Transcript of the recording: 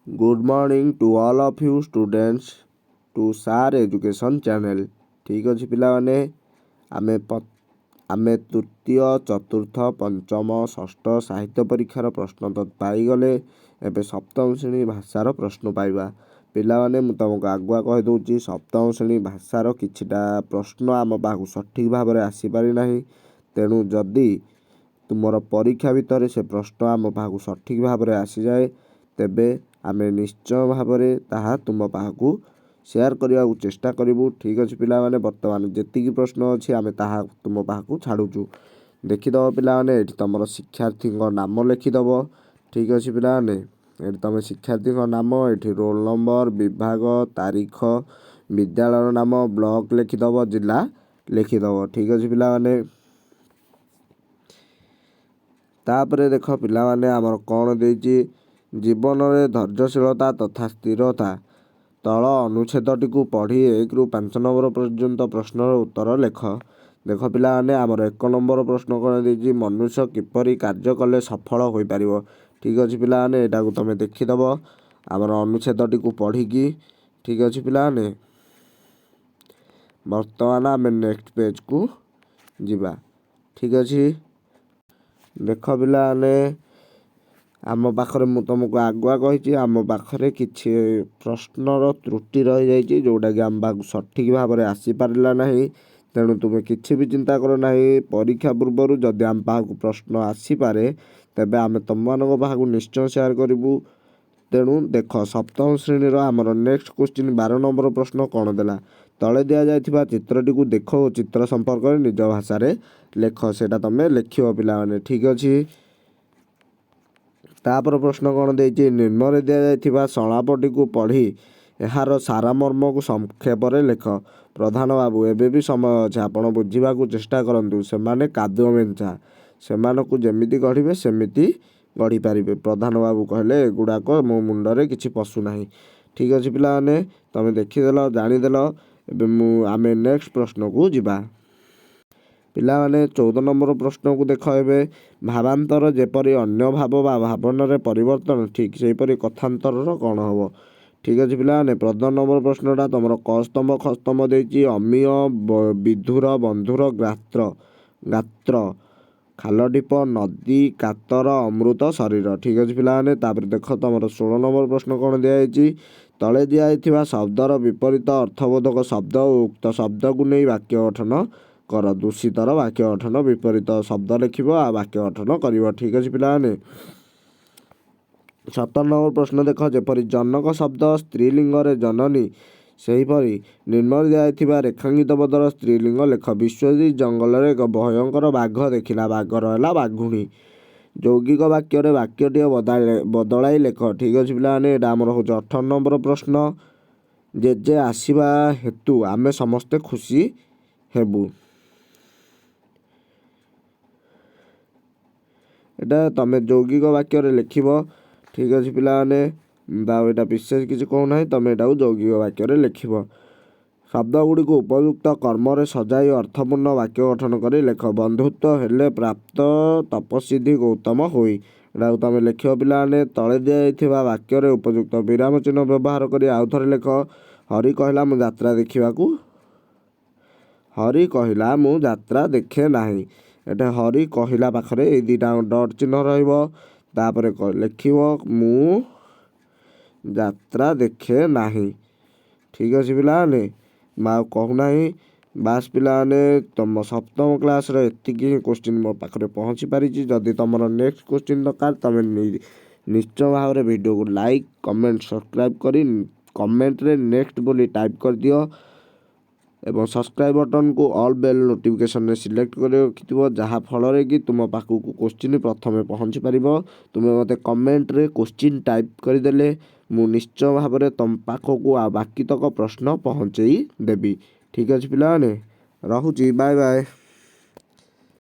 Good morning to all of you students to SAR Education channel। ठीक ଅଛି ପିଲାମାନେ ଆମେ ତୃତୀୟ ଚତୁର୍ଥ ପଞ୍ଚମ ଷଷ୍ଠ ସାହିତ୍ୟ ପରୀକ୍ଷାର ପ୍ରଶ୍ନ ତ ପାଇଗଲେ। ଏବେ ସପ୍ତମ ଶ୍ରେଣୀ ଭାଷାର ପ୍ରଶ୍ନ ପାଇବା। ପିଲାମାନେ ମୁଁ ତୁମକୁ ଆଗୁଆ କହିଦେଉଛି, ସପ୍ତମ ଶ୍ରେଣୀ ଭାଷାର କିଛିଟା ପ୍ରଶ୍ନ ଆମ ପାଖକୁ ସଠିକ୍ ଭାବରେ ଆସିପାରି ନାହିଁ। ତେଣୁ ଯଦି ତୁମର ପରୀକ୍ଷା ଭିତରେ ସେ ପ୍ରଶ୍ନ ଆମ ପାଖକୁ ସଠିକ୍ ଭାବରେ ଆସିଯାଏ, ତେବେ ଆମେ ନିଶ୍ଚୟ ଭାବରେ ତାହା ତୁମ ପାଖକୁ ସେୟାର କରିବାକୁ ଚେଷ୍ଟା କରିବୁ। ଠିକ୍ ଅଛି ପିଲାମାନେ, ବର୍ତ୍ତମାନ ଯେତିକି ପ୍ରଶ୍ନ ଅଛି ଆମେ ତାହା ତୁମ ପାଖକୁ ଛାଡ଼ୁଛୁ। ଦେଖିଦେବ ପିଲାମାନେ, ଏଠି ତୁମର ଶିକ୍ଷାର୍ଥୀଙ୍କ ନାମ ଲେଖିଦେବ। ଠିକ୍ ଅଛି ପିଲାମାନେ, ଏଠି ତୁମେ ଶିକ୍ଷାର୍ଥୀଙ୍କ ନାମ, ଏଠି ରୋଲ୍ ନମ୍ବର, ବିଭାଗ, ତାରିଖ, ବିଦ୍ୟାଳୟର ନାମ, ବ୍ଲକ ଲେଖିଦେବ, ଜିଲ୍ଲା ଲେଖିଦେବ। ଠିକ୍ ଅଛି ପିଲାମାନେ, ତାପରେ ଦେଖ ପିଲାମାନେ ଆମର କ'ଣ ଦେଇଛି, ଜୀବନରେ ଧୈର୍ଯ୍ୟଶୀଳତା ତଥା ସ୍ଥିରତା। ତଳ ଅନୁଚ୍ଛେଦଟିକୁ ପଢ଼ି 1ରୁ 5 ନମ୍ବର ପର୍ଯ୍ୟନ୍ତ ପ୍ରଶ୍ନର ଉତ୍ତର ଲେଖ। ଦେଖ ପିଲାମାନେ, ଆମର 1 ନମ୍ବର ପ୍ରଶ୍ନ କ'ଣ ଦେଇଛି, ମନୁଷ୍ୟ କିପରି କାର୍ଯ୍ୟ କଲେ ସଫଳ ହୋଇପାରିବ। ଠିକ୍ ଅଛି ପିଲାମାନେ, ଏଟାକୁ ତୁମେ ଦେଖିଦେବ ଆମର ଅନୁଚ୍ଛେଦଟିକୁ ପଢ଼ିକି। ଠିକ୍ ଅଛି ପିଲାମାନେ, ବର୍ତ୍ତମାନ ଆମେ ନେକ୍ସଟ ପେଜକୁ ଯିବା। ଠିକ୍ ଅଛି, ଦେଖ ପିଲାମାନେ, ଆମ ପାଖରେ ମୁଁ ତୁମକୁ ଆଗୁଆ କହିଛି, ଆମ ପାଖରେ କିଛି ପ୍ରଶ୍ନର ତ୍ରୁଟି ରହିଯାଇଛି, ଯେଉଁଟାକି ଆମ ପାଖକୁ ସଠିକ୍ ଭାବରେ ଆସିପାରିଲା ନାହିଁ। ତେଣୁ ତୁମେ କିଛି ବି ଚିନ୍ତା କର ନାହିଁ। ପରୀକ୍ଷା ପୂର୍ବରୁ ଯଦି ଆମ ପାଖକୁ ପ୍ରଶ୍ନ ଆସିପାରେ, ତେବେ ଆମେ ତୁମମାନଙ୍କ ପାଖକୁ ନିଶ୍ଚୟ ସେୟାର କରିବୁ। ତେଣୁ ଦେଖ, ସପ୍ତମ ଶ୍ରେଣୀର ଆମର ନେକ୍ସଟ କ୍ୱେଶ୍ଚିନ୍ 12 ନମ୍ବର ପ୍ରଶ୍ନ କ'ଣ ଦେଲା, ତଳେ ଦିଆଯାଇଥିବା ଚିତ୍ରଟିକୁ ଦେଖ ଓ ଚିତ୍ର ସମ୍ପର୍କରେ ନିଜ ଭାଷାରେ ଲେଖ। ସେଇଟା ତୁମେ ଲେଖିବ ପିଲାମାନେ। ଠିକ୍ ଅଛି, ତାପରେ ପ୍ରଶ୍ନ କ'ଣ ଦେଇଛି, ନିମ୍ନରେ ଦିଆଯାଇଥିବା ସଂଳାପଟିକୁ ପଢ଼ି ଏହାର ସାରମର୍ମକୁ ସଂକ୍ଷେପରେ ଲେଖ। ପ୍ରଧାନ ବାବୁ, ଏବେ ବି ସମୟ ଅଛି, ଆପଣ ବୁଝିବାକୁ ଚେଷ୍ଟା କରନ୍ତୁ। ସେମାନେ କାଦୁଅ ମେଞ୍ଚା, ସେମାନଙ୍କୁ ଯେମିତି ଗଢ଼ିବେ ସେମିତି ଗଢ଼ିପାରିବେ। ପ୍ରଧାନ ବାବୁ କହିଲେ, ଏଗୁଡ଼ାକ ମୋ ମୁଣ୍ଡରେ କିଛି ପଶୁନାହିଁ। ଠିକ୍ ଅଛି ପିଲାମାନେ, ତୁମେ ଦେଖିଦେଲ, ଜାଣିଦେଲ। ଏବେ ଆମେ ନେକ୍ସଟ ପ୍ରଶ୍ନକୁ ଯିବା। ପିଲାମାନେ 14 ନମ୍ବର ପ୍ରଶ୍ନକୁ ଦେଖ। ଏବେ ଭାବାନ୍ତର ଯେପରି ଅନ୍ୟ ଭାବ ବା ଭାବନାରେ ପରିବର୍ତ୍ତନ, ଠିକ୍ ସେହିପରି କଥାନ୍ତରର କ'ଣ ହେବ। ଠିକ୍ ଅଛି ପିଲାମାନେ, 15 ନମ୍ବର ପ୍ରଶ୍ନଟା ତୁମର କ ସ୍ତମ୍ଭ ଖ ସ୍ତମ୍ଭ ଦେଇଛି। ଅମିୟ, ବିଧୁର, ବନ୍ଧୁର, ଗାତ୍ର, ଖାଲଢିପ, ନଦୀ, କାତର, ଅମୃତ, ଶରୀର। ଠିକ୍ ଅଛି ପିଲାମାନେ, ତାପରେ ଦେଖ ତୁମର 16 ନମ୍ବର ପ୍ରଶ୍ନ କ'ଣ ଦିଆଯାଇଛି, ତଳେ ଦିଆଯାଇଥିବା ଶବ୍ଦର ବିପରୀତ ଅର୍ଥବୋଧକ ଶବ୍ଦ ଓ ଉକ୍ତ ଶବ୍ଦକୁ ନେଇ ବାକ୍ୟ ଗଠନ କର। ଦୂଷିତର ବାକ୍ୟ ଗଠନ, ବିପରୀତ ଶବ୍ଦ ଲେଖିବ ଆଉ ବାକ୍ୟ ଗଠନ କରିବ। ଠିକ୍ ଅଛି ପିଲାମାନେ, 17 ନମ୍ବର ପ୍ରଶ୍ନ ଦେଖ, ଯେପରି ଜନକ ଶବ୍ଦ ସ୍ତ୍ରୀଲିଙ୍ଗରେ ଜନନୀ, ସେହିପରି ନିମ୍ନରେ ଦିଆଯାଇଥିବା ରେଖାଙ୍କିତ ପଦର ସ୍ତ୍ରୀଲିଙ୍ଗ ଲେଖ। ବିଶ୍ୱଜିତ୍ ଜଙ୍ଗଲରେ ଏକ ଭୟଙ୍କର ବାଘ ଦେଖିଲା, ବାଘର ହେଲା ବାଘୁଣୀ। ଯୌଗିକ ବାକ୍ୟରେ ବାକ୍ୟଟିଏ ବଦଳାଇ ଲେଖ। ଠିକ୍ ଅଛି ପିଲାମାନେ, ଏଇଟା ଆମର ହେଉଛି 18 ନମ୍ବର ପ୍ରଶ୍ନ। ଜେଜେ ଆସିବା ହେତୁ ଆମେ ସମସ୍ତେ ଖୁସି ହେବୁ। ଏଇଟା ତୁମେ ଯୌଗିକ ବାକ୍ୟରେ ଲେଖିବ। ଠିକ୍ ଅଛି ପିଲାମାନେ, ଆଉ ଏଇଟା ବିଶେଷ କିଛି କହୁନାହିଁ, ତୁମେ ଏଇଟାକୁ ଯୌଗିକ ବାକ୍ୟରେ ଲେଖିବ। ଶବ୍ଦଗୁଡ଼ିକୁ ଉପଯୁକ୍ତ କର୍ମରେ ସଜାଇ ଅର୍ଥପୂର୍ଣ୍ଣ ବାକ୍ୟ ଗଠନ କରି ଲେଖ। ବନ୍ଧୁତ୍ୱ ହେଲେ ପ୍ରାପ୍ତ ତପସ୍ୱିଧି ଗୌତମ ହୋଇ। ଏଟାକୁ ତୁମେ ଲେଖିବ ପିଲାମାନେ। ତଳେ ଦିଆଯାଇଥିବା ବାକ୍ୟରେ ଉପଯୁକ୍ତ ବିରାମ ଚିହ୍ନ ବ୍ୟବହାର କରି ଆଉ ଥରେ ଲେଖ। ହରି କହିଲା ମୁଁ ଯାତ୍ରା ଦେଖିବାକୁ, ହରି କହିଲା ମୁଁ ଯାତ୍ରା ଦେଖେ ନାହିଁ। ଏଠି ହରି କହିଲା ପାଖରେ ଏଇ ଦୁଇଟା ଡଟ୍ ଚିହ୍ନ ରହିବ। ତାପରେ ଲେଖିବ ମୁଁ ଯାତ୍ରା ଦେଖେ ନାହିଁ। ଠିକ୍ ଅଛି ପିଲାମାନେ, ମୁଁ ଆଉ କହୁନାହିଁ। ବାସ୍ ପିଲାମାନେ, ତୁମ ସପ୍ତମ କ୍ଲାସ୍ର ଏତିକି ହିଁ କ୍ୱେଶ୍ଚିନ୍ ମୋ ପାଖରେ ପହଞ୍ଚି ପାରିଛି। ଯଦି ତୁମର ନେକ୍ସଟ କ୍ୱେଶ୍ଚିନ୍ ଦରକାର, ତୁମେ ନିଶ୍ଚୟ ଭାବରେ ଭିଡ଼ିଓକୁ ଲାଇକ୍, କମେଣ୍ଟ, ସବସ୍କ୍ରାଇବ୍ କରି କମେଣ୍ଟରେ ନେକ୍ସଟ ବୋଲି ଟାଇପ୍ କରିଦିଅ ଏବଂ ସବସ୍କ୍ରାଇବ୍ ବଟନ୍କୁ ଅଲ୍ ବେଲ୍ ନୋଟିଫିକେସନରେ ସିଲେକ୍ଟ କରି ରଖିଥିବ, ଯାହାଫଳରେ କି ତୁମ ପାଖକୁ କ୍ୱେଶ୍ଚିନ୍ ପ୍ରଥମେ ପହଞ୍ଚି ପାରିବ। ତୁମେ ମୋତେ କମେଣ୍ଟରେ କ୍ୱେଶ୍ଚିନ୍ ଟାଇପ୍ କରିଦେଲେ ମୁଁ ନିଶ୍ଚୟ ଭାବରେ ତୁମ ପାଖକୁ ଆଉ ବାକିତକ ପ୍ରଶ୍ନ ପହଞ୍ଚେଇ ଦେବି। ଠିକ୍ ଅଛି ପିଲାମାନେ, ରହୁଛି, ବାଏ ବାଏ।